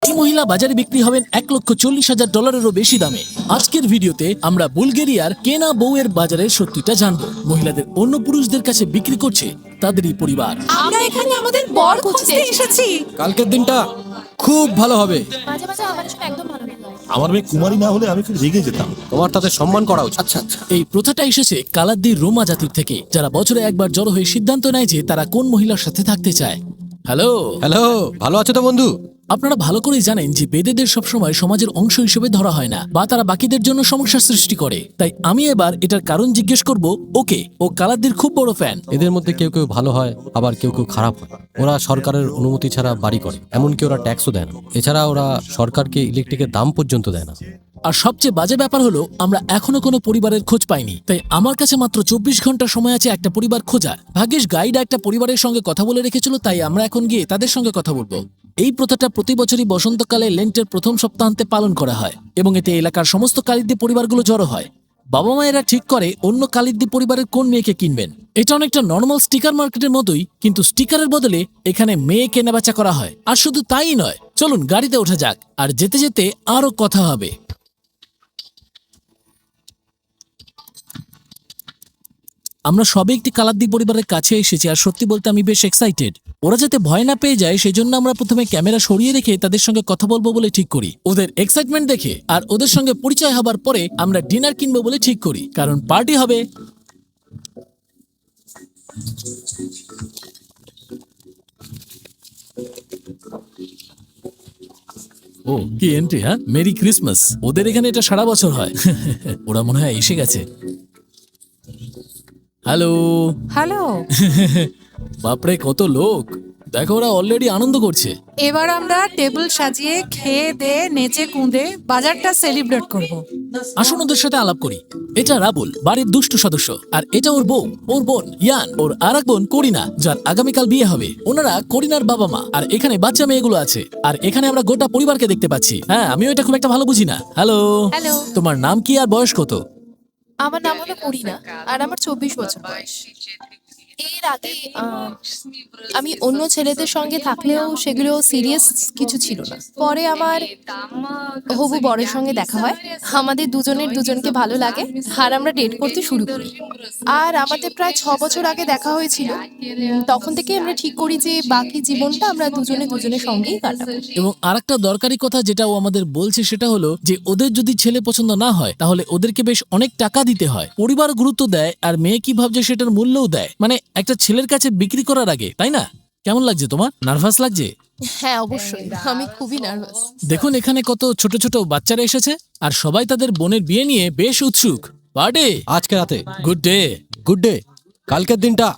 এই মহিলা বাজারে বিক্রি হবেন $1,40,000 বেশি দামে। আজকের ভিডিওতে আমরা বুলগেরিয়ার কেনা বউয়ের বাজারের সত্যিটা জানবো। মহিলাদের অন্য পুরুষদের কাছে বিক্রি করছে তাদেরই পরিবার। আমরা এখানে আমাদের বর খুঁজতে এসেছি। কালকের দিনটা খুব ভালো হবে। মাঝে মাঝে আমার সঙ্গে একদম ভালো লাগে। আমার মেয়ে কুমারী না হলে আমি খুব রেগে যেতাম। তোমার তাদের সম্মান করা উচিত। আচ্ছা, এই প্রথাটা এসেছে কালাদ্দির রোমা জাতির থেকে, যারা বছরে একবার জড়ো হয়ে সিদ্ধান্ত নেয় যে তারা কোন মহিলার সাথে থাকতে চায়। হ্যালো, ভালো আছো তো বন্ধু? আপনারা ভালো করেই জানেন যে বেদেদের সবসময় সমাজের অংশ হিসেবে ধরা হয় না, বা তারা বাকিদের জন্য সমস্যা সৃষ্টি করে। তাই আমি এবার এটার কারণ জিজ্ঞেস করব ওকে। ও কালাদ্দির খুব বড় ফ্যান। এদের মধ্যে কেউ কেউ ভালো হয়, আবার কেউ কেউ খারাপ হয়। ওরা সরকারের অনুমতি ছাড়া বাড়ি করে, এমনকি ওরা ট্যাক্সও দেয় না। এছাড়া ওরা সরকারকে ইলেকট্রিকের দাম পর্যন্ত দেয় না। আর সবচেয়ে বাজে ব্যাপার হলো আমরা এখনো কোনো পরিবারের খোঁজ পাইনি। তাই আমার কাছে মাত্র 24 ঘন্টা সময় আছে একটা পরিবার খোঁজার। ভাগ্যিস গাইড একটা পরিবারের সঙ্গে কথা বলে রেখেছিল, তাই আমরা এখন গিয়ে তাদের সঙ্গে কথা বলবো। এই প্রথাটা প্রতি বছরই বসন্তকালে লেন্টের প্রথম সপ্তাহান্তে পালন করা হয়, এবং এতে এলাকার সমস্ত কালিদ্দি পরিবারগুলো জড়ো হয়। বাবা মায়েরা ঠিক করে অন্য কালিদ্দি পরিবারের কোন মেয়েকে কিনবেন। এটা অনেকটা নর্মাল স্টিকার মার্কেটের মতোই, কিন্তু স্টিকারের বদলে এখানে মেয়ে কেনাবেচা করা হয়। আর শুধু তাই নয়, চলুন গাড়িতে ওঠা যাক, আর যেতে যেতে আরো কথা হবে। আমরা সবে একটি কালাদ্দি পরিবারের কাছে এসেছি, আর সত্যি বলতে আমি বেশ এক্সাইটেড। ওরা যাতে ভয় না পেয়ে যায় সেই জন্য আমরা প্রথমে ক্যামেরা সরিয়ে রেখে তাদের সঙ্গে কথা বলবো বলে ঠিক করি। ওদের এক্সাইটমেন্ট দেখে আর ওদের সঙ্গে পরিচয় হবার পরে আমরা ডিনার কিনবো বলে ঠিক করি, কারণ পার্টি হবে। ও কি এন্ট্রি! হ্যাঁ, মেরি ক্রিসমাস। ওদের এখানে এটা সারা বছর হয়। ওরা মনে হয় এসে গেছে। হ্যালো। হ্যালো। বাপরে, কত লোক! দেখো, ওরা অলরেডি আনন্দ করছে। এবার আমরা টেবিল সাজিয়ে খেয়ে দে নেচে কুঁদে বাজারটা সেলিব্রেট করব। আসুন ওদের সাথে আলাপ করি। এটা রাবুল, বাড়ির দুষ্টু সদস্য। আর এটা ওর বউ, ওর বোন ইয়ান, ওর আর এক বোন করিনা, যার আগামীকাল বিয়ে হবে। ওনারা করিনার বাবা মা। আর এখানে বাচ্চা মেয়েগুলো আছে। আর এখানে আমরা গোটা পরিবারকে দেখতে পাচ্ছি। হ্যাঁ, আমিও এটা খুব একটা ভালো বুঝি না। হ্যালো। হ্যালো। তোমার নাম কি আর বয়স কত? আমার নাম হলো করিনা, আর আমার 24 বছর বয়স। এর আগে আমি অন্য ছেলেদের সঙ্গে থাকলেও সেগুলো সিরিয়াস কিছু ছিল না। পরে আমার হবু বরের সঙ্গে দেখা হয়। আমাদের দুজনের দুজনকে ভালো লাগে, আর আমরা ডেট করতে শুরু করি। আর আমাদের প্রায় 6 বছর আগে দেখা হয়েছিল। তখন থেকে আমরা ঠিক করি যে বাকি জীবনটা আমরা দুজনে দুজনের সঙ্গেই কাটাবো। এবং আরেকটা দরকারি কথা যেটা ও আমাদের বলছে সেটা হলো যে ওদের যদি ছেলে পছন্দ না হয় তাহলে ওদেরকে বেশ অনেক টাকা দিতে হয়। পরিবার গুরুত্ব দেয়, আর মেয়ে কি ভাবছে সেটার মূল্যও দেয়। মানে একটা ছেলের কাছে বিক্রি করার আগে, তাই না? কেমন লাগছে তোমার? নার্ভাস লাগছে? হ্যাঁ, অবশ্যই, আমি খুবই নার্ভাস। দেখুন এখানে কত ছোট ছোট বাচ্চারা এসেছে, আর সবাই তাদের বোনের বিয়ে নিয়ে বেশ উৎসুক। পার্টি আজকে রাতে গুড ডে। কালকের দিনটা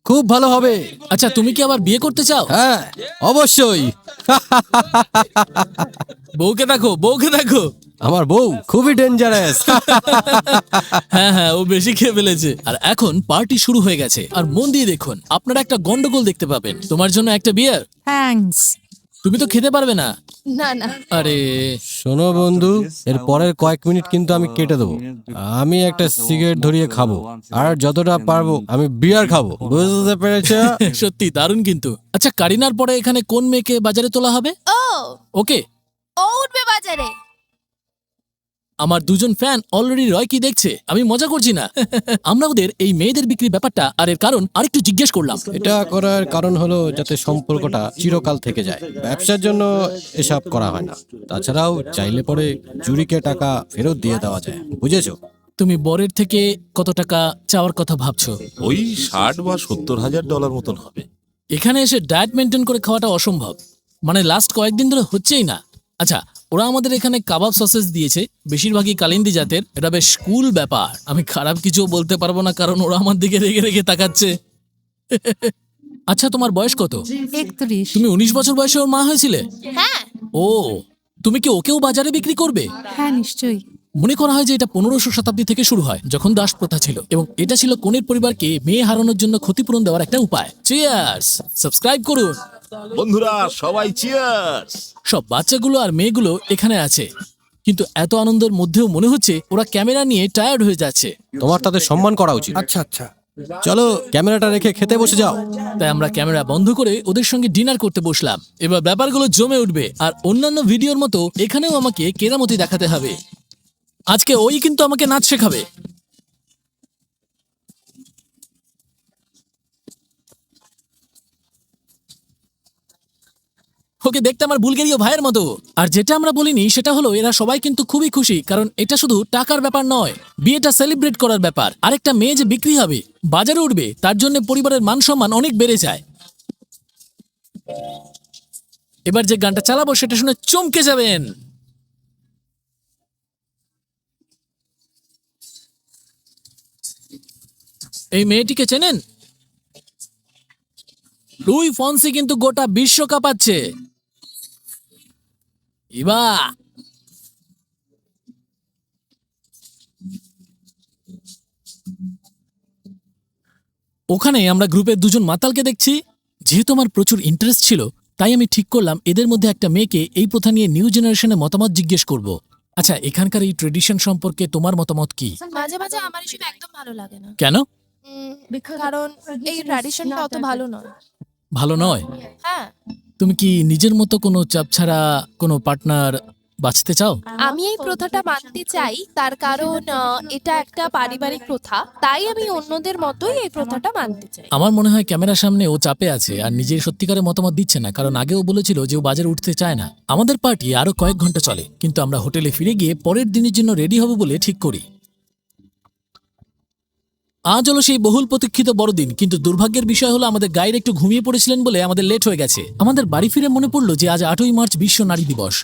খুব ভালো হবে। আচ্ছা, তুমি কি আবার বিয়ে করতে চাও? হ্যাঁ, অবশ্যই। বউকে দেখো। আমার বউ খুবই ডেঞ্জারাস। হ্যাঁ, ও বেশি খেয়ে ফেলেছে। আর এখন পার্টি শুরু হয়ে গেছে। আর মন দিয়ে দেখুন, আপনারা একটা গন্ডগোল দেখতে পাবেন। তোমার জন্য একটা বিয়ার। থ্যাঙ্কস। তুমি তো খেতে পারবে না। না। আরে শোনো বন্ধু, এর পরের কয়েক মিনিট কিন্তু আমি কেটে দেবো। আমি একটা সিগারেট ধরিয়ে খাবো, আর যতটা পারবো আমি বিয়ার খাবো। বুঝতে পেরেছো? সত্যি দারুণ কিন্তু। আচ্ছা, কারিনার পরে এখানে কোন মেয়েকে বাজারে তোলা হবে? ওকে। ও উঠবে বাজারে। আমার দুজন ফ্যান অলরেডি রয় কি দেখছে। আমি মজা করছি না। আমরা ওদের এই মেয়েদের বিক্রি ব্যাপারটা আর এর কারণ আরেকটু জিজ্ঞেস করলাম। এটা করার কারণ হলো যাতে সম্পর্কটা চিরকাল থেকে যায়। ব্যবসার জন্য এসব করা হয় না। তাছাড়াও চাইলে পরে জুরিকে টাকা ফেরত দিয়ে দেওয়া যায়। বুঝেছো? তুমি বরের থেকে কত টাকা চাওয়ার কথা ভাবছো? ওই 60 বা $70,000 মতন হবে। এখানে এসে ডায়েট মেনটেন করে খাওয়াটা অসম্ভব। মানে লাস্ট কয়েকদিন ধরে হচ্ছেই না। আচ্ছা, ওরা আমাদের এখানে কাবাব সসেস দিয়েছে, বেশিরভাগই কালিন্দি জাতের। এটা বেশ কুল ব্যাপার। আমি খারাপ কিছু বলতে পারবো না, কারণ ওরা আমার দিকে রেগে রেগে তাকাচ্ছে। আচ্ছা, তোমার বয়স কত? 31। তুমি 19 বছর বয়সে ওর মা হয়েছিলে? হ্যাঁ। ও, তুমি কি ওকেও বাজারে বিক্রি করবে? হ্যাঁ, নিশ্চয়ই। মনে করা হয় যে এটা 1500 শতাব্দী থেকে শুরু হয়, যখন দাস প্রথা ছিল, এবং এটা ছিল কনের পরিবারকে মেয়ে হারানোর জন্য ক্ষতিপূরণ দেওয়ার একটা উপায়। চিয়ার্স! সাবস্ক্রাইব করুন বন্ধুরা, সবাই চিয়ার্স। সব বাচ্চাগুলো আর মেয়েগুলো এখানে আছে, কিন্তু এত আনন্দের মধ্যেও মনে হচ্ছে ওরা ক্যামেরা নিয়ে টায়ার্ড হয়ে যাচ্ছে। তোমার তাদের সম্মান করা উচিত। আচ্ছা, চলো ক্যামেরাটা রেখে খেতে বসে যাও। তাই আমরা ক্যামেরা বন্ধ করে ওদের সঙ্গে ডিনার করতে বসলাম। এবার ব্যাপারগুলো জমে উঠবে, আর অন্যান্য ভিডিওর মতো এখানেও আমাকে কেরামতি দেখাতে হবে। আজকে ওই কিন্তু আমাকে নাচ শেখাবে। ওকে দেখতে আমার বুলগেরীয় ভাইয়ের মতো। আর যেটা আমরা বলিনি সেটা হলো এরা সবাই কিন্তু খুবই খুশি, কারণ এটা শুধু টাকার ব্যাপার নয়, বিয়েটা সেলিব্রেট করার ব্যাপার। আরেকটা মেয়ে যে বিক্রি হবে, বাজারে উঠবে, তার জন্য পরিবারের মান সম্মান অনেক বেড়ে যায়। এবার যে গানটা চালাবো সেটা শুনে চমকে যাবেন। এই মেয়েটিকে চেনেন? লুই ফন্সি কিন্তু গোটা বিশ্ব কাঁপাচ্ছে। ইবা ওখানে আমরা গ্রুপের দুজন মাতালকে দেখছি। যেহেতু আমার প্রচুর ইন্টারেস্ট ছিল, তাই আমি ঠিক করলাম এদের মধ্যে একটা মেয়েকে এই প্রথা নিয়ে নিউ জেনারেশনের মতামত জিজ্ঞেস করব। আচ্ছা, এখানকার এই ট্রেডিশন সম্পর্কে তোমার মতামত কি? মাঝে মাঝে আমার এসব একদম ভালো লাগে না। কেন কারণ এই ট্র্যাডিশনটা অত ভালো নয়। ভালো নয়? হ্যাঁ, তুমি কি নিজের মতো কোনো চাপ ছাড়া কোনো পার্টনার বাঁচতে চাও? আমি এই প্রথাটা মানতে চাই, তার কারণ এটা একটা পারিবারিক প্রথা, তাই আমি অন্যদের মতোই এই প্রথাটা মানতে চাই। আমার মনে হয় ক্যামেরার সামনে ও চাপে আছে আর নিজের সত্যিকারের মতামত দিচ্ছে না, কারণ আগেও বলেছিল যে ও বাজারে উঠতে চায় না। আমাদের পার্টি আরো কয়েক ঘন্টা চলে, কিন্তু আমরা হোটেলে ফিরে গিয়ে পরের দিনের জন্য রেডি হব বলে ঠিক করি। আজ হলো সেই বহুল প্রতীক্ষিত বড়দিন, কিন্তু দুর্ভাগ্যের বিষয় হলো আমাদের গাইড একটু ঘুমিয়ে পড়েছিলেন বলে আমাদের লেট হয়ে গেছে। আমাদের বাড়ি ফিরে মনে পড়লো যে আজ 8ই মার্চ বিশ্ব নারী দিবস।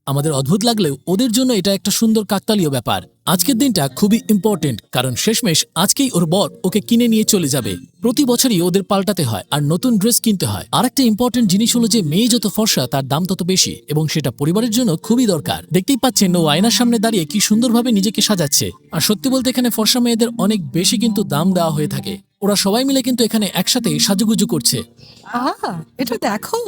আমাদের অদ্ভুত লাগলেও ওদের জন্য এটা একটা সুন্দর কাকতালীয় ব্যাপার। আজকের দিনটা খুবই ইম্পর্টেন্ট, কারণ শেষমেশ আজকেই ওর বর ওকে কিনে নিয়ে চলে যাবে। প্রতি বছরই ওদের পাল্টাতে হয় আর নতুন ড্রেস কিনতে হয়। আর একটা ইম্পর্টেন্ট জিনিস হলো যে মেয়ে যত ফর্সা তার দাম তত বেশি, এবং সেটা পরিবারের জন্য খুবই দরকার। দেখতেই পাচ্ছেন ও আয়নার সামনে দাঁড়িয়ে কি সুন্দরভাবে নিজেকে সাজাচ্ছে। আর সত্যি বলতে এখানে ফর্সা মেয়েদের অনেক বেশি কিন্তু দাম দেওয়া হয়ে থাকে। ওরা সবাই মিলে কিন্তু এখানে একসাথে সাজুগুজু করছে। এটা দেখো।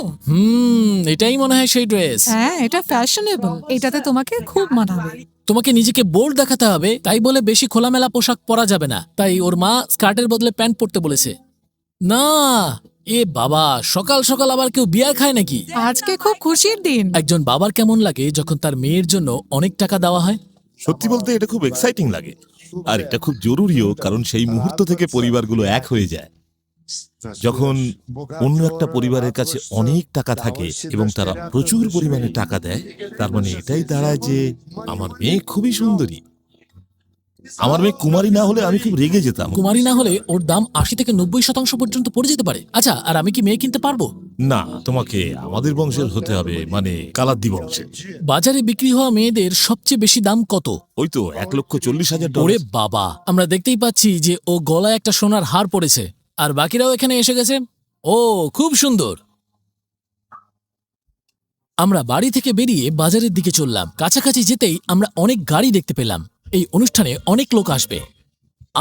এটাই মনে হয় সেই ড্রেস। হ্যাঁ, এটা ফ্যাশনেবল, এটাতে তোমাকে খুব মানাবে। তোমাকে নিজেকে বোল্ড দেখাতে হবে, তাই বলে বেশি খোলামেলা পোশাক পরা যাবে না। তাই ওর মা স্কার্টের বদলে প্যান্ট পরতে বলেছে। না, এ বাবা, সকাল সকাল আবার কেউ বিয়ার খায় নাকি? আজকে খুব খুশির দিন। একজন বাবার কেমন লাগে যখন তার মেয়ের জন্য অনেক টাকা দেওয়া হয়? সত্যি বলতে এটা খুব এক্সাইটিং লাগে, আর এটা খুব জরুরিও, কারণ সেই মুহূর্ত থেকে পরিবারগুলো এক হয়ে যায়। যখন অন্য একটা পরিবারের কাছে অনেক টাকা থাকে এবং তারা প্রচুর পরিমাণে টাকা দেয়, তার মানে এটাই দাঁড়ায় যে আমার মেয়ে খুবই সুন্দরী। আমার মেয়ে কুমারী না হলে আমি খুব রেগে যেতাম। কুমারী না হলে ওর দাম 80 থেকে 90% পর্যন্ত পড়ে যেতে পারে। আচ্ছা, আর আমি কি মেয়ে কিনতে পারবো? না, তোমাকে আমাদের বংশের হতে হবে, মানে কালাদ্দি বংশের। বাজারে বিক্রি হওয়া মেয়েদের সবচেয়ে বেশি দাম কত? ওই তো 1,40,000 ওরে ডলার। বাবা, আমরা দেখতেই পাচ্ছি যে ও গলায় একটা সোনার হার পড়েছে, আর বাকিরাও এখানে এসে গেছে। ও খুব সুন্দর। আমরা বাড়ি থেকে বেরিয়ে বাজারের দিকে চললাম। কাছাকাছি যেতেই আমরা অনেক গাড়ি দেখতে পেলাম। এই অনুষ্ঠানে অনেক লোক আসবে।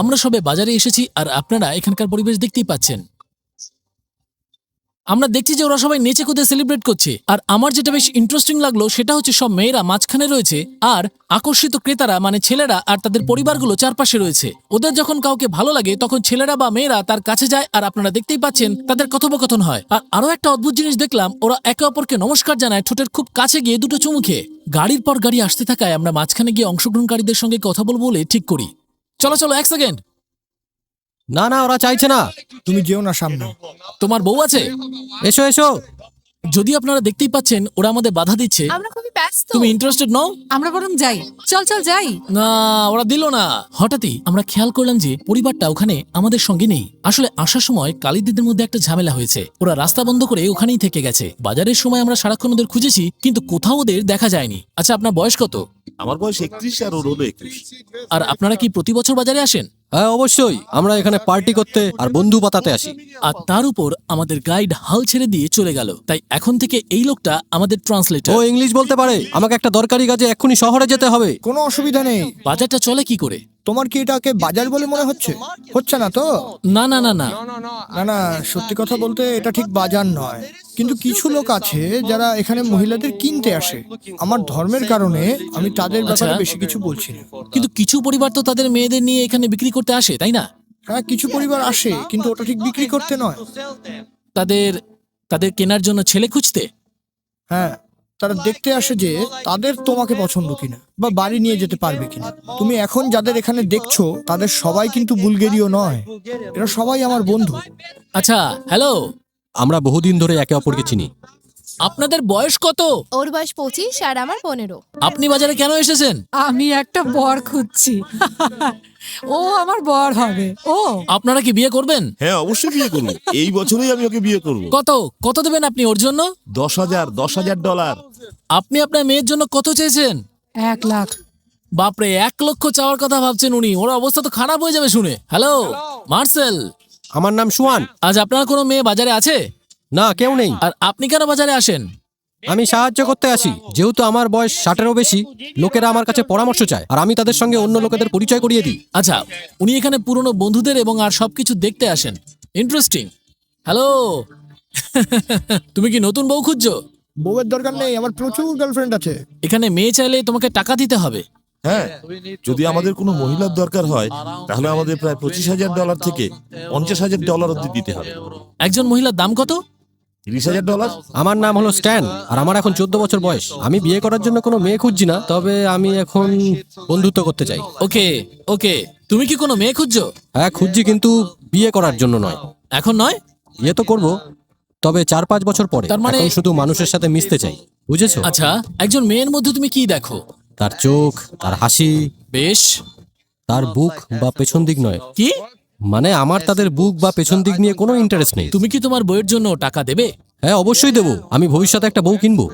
আমরা সবে বাজারে এসেছি, আর আপনারা এখানকার পরিবেশ দেখতেই পাচ্ছেন। আমরা দেখছি যে ওরা সবাই নেচে কুদে সেলিব্রেট করছে। আর আমার যেটা বেশ ইন্টারেস্টিং লাগলো সেটা হচ্ছে সব মেয়েরা মাঝখানে রয়েছে, আর আকর্ষিত ক্রেতারা মানে ছেলেরা আর তাদের পরিবারগুলো চারপাশে রয়েছে। ওদের যখন কাউকে ভালো লাগে তখন ছেলেরা বা মেয়েরা তার কাছে যায়, আর আপনারা দেখতেই পাচ্ছেন তাদের কথোপকথন হয়। আর আরো একটা অদ্ভুত জিনিস দেখলাম, ওরা একে অপরকে নমস্কার জানায় ঠোঁটের খুব কাছে গিয়ে দুটো চুমু খেয়ে। গাড়ির পর গাড়ি আসতে থাকায় আমরা মাঝখানে গিয়ে অংশগ্রহণকারীদের সঙ্গে কথা বলবো বলে ঠিক করি। চলো চলো, এক সেকেন্ড। না না, ওরা চাইছে না। তুমি যেও না সামনে। তোমার বউ আছে? এসো এসো। যদি আপনারা দেখতেই পাচ্ছেন ওরা আমাদের বাধা দিচ্ছে। আমরা খুবই ব্যস্ত। তুমি ইন্টারেস্টেড নও? আমরা বরং যাই। চল চল যাই। না, ওরা দিল না। হঠাৎই আমরা খেয়াল করলাম যে পরিবারটা ওখানে আমাদের সঙ্গে নেই। আসলে আসার সময় কালিদিদের মধ্যে একটা ঝামেলা হয়েছে। ওরা রাস্তা বন্ধ করে ওখানেই থেকে গেছে। বাজারের সময় আমরা সারাক্ষণ ওদের খুঁজেছি, কিন্তু কোথাও ওদের দেখা যায়নি। আচ্ছা, আপনার বয়স কত? আমার বয়স 31 আর ওর হলো 21। আর আপনারা কি প্রতি বছর বাজারে আসেন? হ্যাঁ অবশ্যই, আমরা এখানে পার্টি করতে আর বন্ধু পাতাতে আসি। আর তার উপর আমাদের গাইড হাল ছেড়ে দিয়ে চলে গেল, তাই এখন থেকে এই লোকটা আমাদের ও ট্রান্সলেটর। ইংলিশ বলতে পারে। আমাকে একটা দরকারি কাজে এক্ষুনি শহরে যেতে হবে। কোনো অসুবিধা নেই। বাজারটা চলে কি করে? তোমার কি এটাকে বাজার বলে মনে হচ্ছে? হচ্ছে না তো? না না না না, না না, সত্যি কথা বলতে এটা ঠিক বাজার নয়। কিন্তু কিছু লোক আছে যারা এখানে মহিলাদের কিনতে আসে। আমার ধর্মের কারণে আমি তাদের ব্যাপারে আচ্ছা। বেশি কিছু বলছি না। কিন্তু কিছু পরিবার তো তাদের মেয়েদের নিয়ে এখানে বিক্রি করতে আসে, তাই না? হ্যাঁ, কিছু পরিবার আসে, কিন্তু ওটা ঠিক বিক্রি করতে নয়। তাদের তাদের কেনার জন্য ছেলে খুঁজতে? হ্যাঁ, তারা দেখতে আসে যে তাদের তোমাকে পছন্দ কিনা বা বাড়ি নিয়ে যেতে পারবে কিনা। তুমি এখন যাদের এখানে দেখছো তাদের সবাই কিন্তু বুলগেরীয় নয়, এরা সবাই আমার বন্ধু। আচ্ছা, হ্যালো, আমরা বহুদিন ধরে একে অপরকে চিনি। আপনাদের বয়স কত? ওর বয়স 25 আর আমার 15। আপনি বাজারে কেন এসেছেন? আমি একটা বর খুঁজছি। ও আমার বর হবে। ও আপনারা কি বিয়ে করবেন? হ্যাঁ, অবশ্যই বিয়ে করবো। এই বছরই আমি ওকে বিয়ে করব। কত কত দেবেন আপনি ওর জন্য? 10,000 ডলার। আপনি আপনার মেয়ের জন্য কত চেয়েছেন? 1 লাখ। বাপরে, 1 লক্ষ চাওয়ার কথা ভাবছেন উনি। ওর অবস্থা তো খারাপ হয়ে যাবে শুনে। হ্যালো মার্সেল, আমার নাম সুয়ান। আজ আপনার কোনো মেয়ে বাজারে আছে? না, কেউ নেই। আর আপনি কেন বাজারে আসেন? আমি সাহায্য করতে আসি। যেহেতু আমার বয়স 60-এরও বেশি, লোকেরা আমার কাছে পরামর্শ চায়, আর আমি তাদের সঙ্গে অন্য লোকেদের পরিচয় করিয়ে দিই। আচ্ছা, উনি এখানে পুরনো বন্ধুদের এবং আর সবকিছু দেখতে আসেন। ইন্টারেস্টিং। হ্যালো তুমি কি নতুন বউ খুঁজছো? বউয়ের দরকার নেই, আমার প্রচুর গার্লফ্রেন্ড আছে। এখানে মেয়ে চাইলে তোমাকে টাকা দিতে হবে। হ্যাঁ, যদি আমাদের কোনো মহিলার দরকার হয় তাহলে আমাদের প্রায় $25,000 থেকে $50,000 অব্দি দিতে হবে। একজন মহিলার দাম কত? $30,000। আমার নাম হলো স্ট্যান, আর আমার এখন 14 বছর বয়স। আমি বিয়ে করার জন্য কোনো মেয়ে খুঁজছি না, তবে আমি এখন বন্ধুত্ব করতে চাই। ওকে ওকে, তুমি কি কোনো মেয়ে খুঁজছো? হ্যাঁ, খুঁজছি, কিন্তু বিয়ে করার জন্য নয়। এখন নয়? বিয়ে তো করবো, তবে 4-5 বছর পরে। তার মানে- এখন শুধু মানুষের সাথে মিশতে চাই, বুঝেছো? আচ্ছা, একজন মেয়ের মধ্যে তুমি কি দেখো? তার চোখ, তার হাসি, বেশ। তার বুক বা পেছন দিক নয়। কি? মানে আমার তাদের বুক বা পেছন দিক নিয়ে কোনো ইন্টারেস্ট নেই। তুমি কি তোমার বইয়ের জন্য টাকা দেবে? হ্যাঁ, অবশ্যই দেবো। আমি ভবিষ্যতে একটা বউ কিনবো।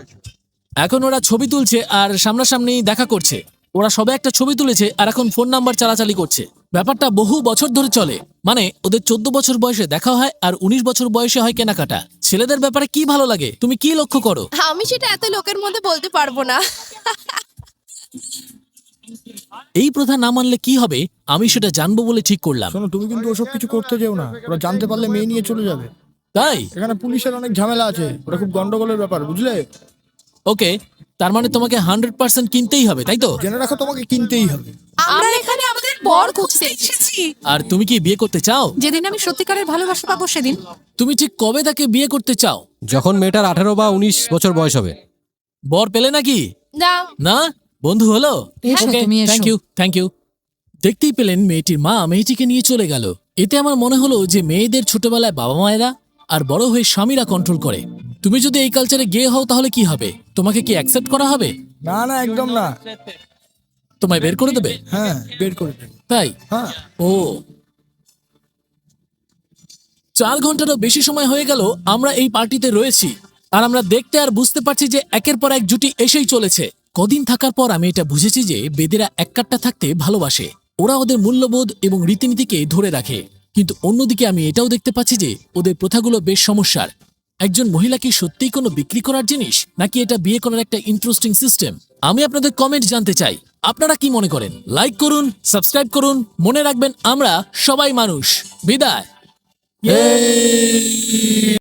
এখন ওরা ছবি তুলছে আর সামনাসামনি দেখা করছে। ওরা সবে একটা ছবি তুলেছে আর এখন ফোন নাম্বার চালাচালি করছে। ব্যাপারটা বহু বছর ধরে চলে। মানে ওদের 14 বছর বয়সে দেখা হয় আর 19 বছর বয়সে হয় কেনাকাটা। ছেলেদের ব্যাপারে কি ভালো লাগে তুমি কি লক্ষ্য করো? আমি সেটা এত লোকের মধ্যে বলতে পারবো না। এই প্রথা না মানলে কি হবে আমি সেটা জানবো বলে ঠিক করলাম। শোনো, তুমি কিন্তু ওসব কিছু করতে যেও না, ওরা জানতে পারলে মেয়ে নিয়ে চলে যাবে। তাই? এখানে পুলিশের অনেক ঝামেলা আছে, ওটা খুব গন্ডগোলের ব্যাপার, বুঝলে? ওকে, তার মানে তোমাকে 100% কিনতেই হবে, তাই তো? জেনে রাখো, তোমাকে কিনতেই হবে। আমরা এখানে আমাদের বর খুঁজতে এসেছি। আর তুমি কি বিয়ে করতে চাও? যেদিন আমি সত্যিকারের ভালোবাসা পাবো সেদিন। তুমি ঠিক কবে তাকে বিয়ে করতে চাও? যখন মেয়েটার 18 বা 19 বছর বয়স হবে। বর পেলে নাকি? না। না, বন্ধু হলো। এসো, তুমি এসো। Thank you. দেখতেই পেলেন মেয়েটির মা মেয়েটিকে নিয়ে চলে গেল। এতে আমার মনে হলো যে মেয়েদের ছোটবেলায় বাবা মায়েরা আর বড় হয়ে স্বামীরা কন্ট্রোল করে। তুমি যদি এই কালচারে গে হও তাহলে কি হবে? তোমাকে কি অ্যাকসেপ্ট করা হবে? না না, একদম না। তোমায় বের করে দেবে? হ্যাঁ, বের করে দেবে। তাই? হ্যাঁ। ও, 4 ঘন্টারও বেশি সময় হয়ে গেল আমরা এই পার্টিতে রয়েছি, আর আমরা দেখতে আর বুঝতে পারছি যে একের পর এক জুটি এসেই চলেছে। কদিন থাকার পর আমি এটা বুঝেছি যে বেদেরা এক কাট্টা থাকতে ভালোবাসে। ওরা ওদের মূল্যবোধ এবং রীতিনীতিকে ধরে রাখে। কিন্তু অন্যদিকে আমি এটাও দেখতে পাচ্ছি যে ওদের প্রথাগুলো বেশ সমস্যার। একজন মহিলা কি সত্যিই কোনো বিক্রি করার জিনিস, নাকি এটা বিয়ে করার একটা ইন্টারেস্টিং সিস্টেম? আমি আপনাদের কমেন্ট জানতে চাই। আপনারা কি মনে করেন? লাইক করুন, সাবস্ক্রাইব করুন। মনে রাখবেন আমরা সবাই মানুষ। বিদায়।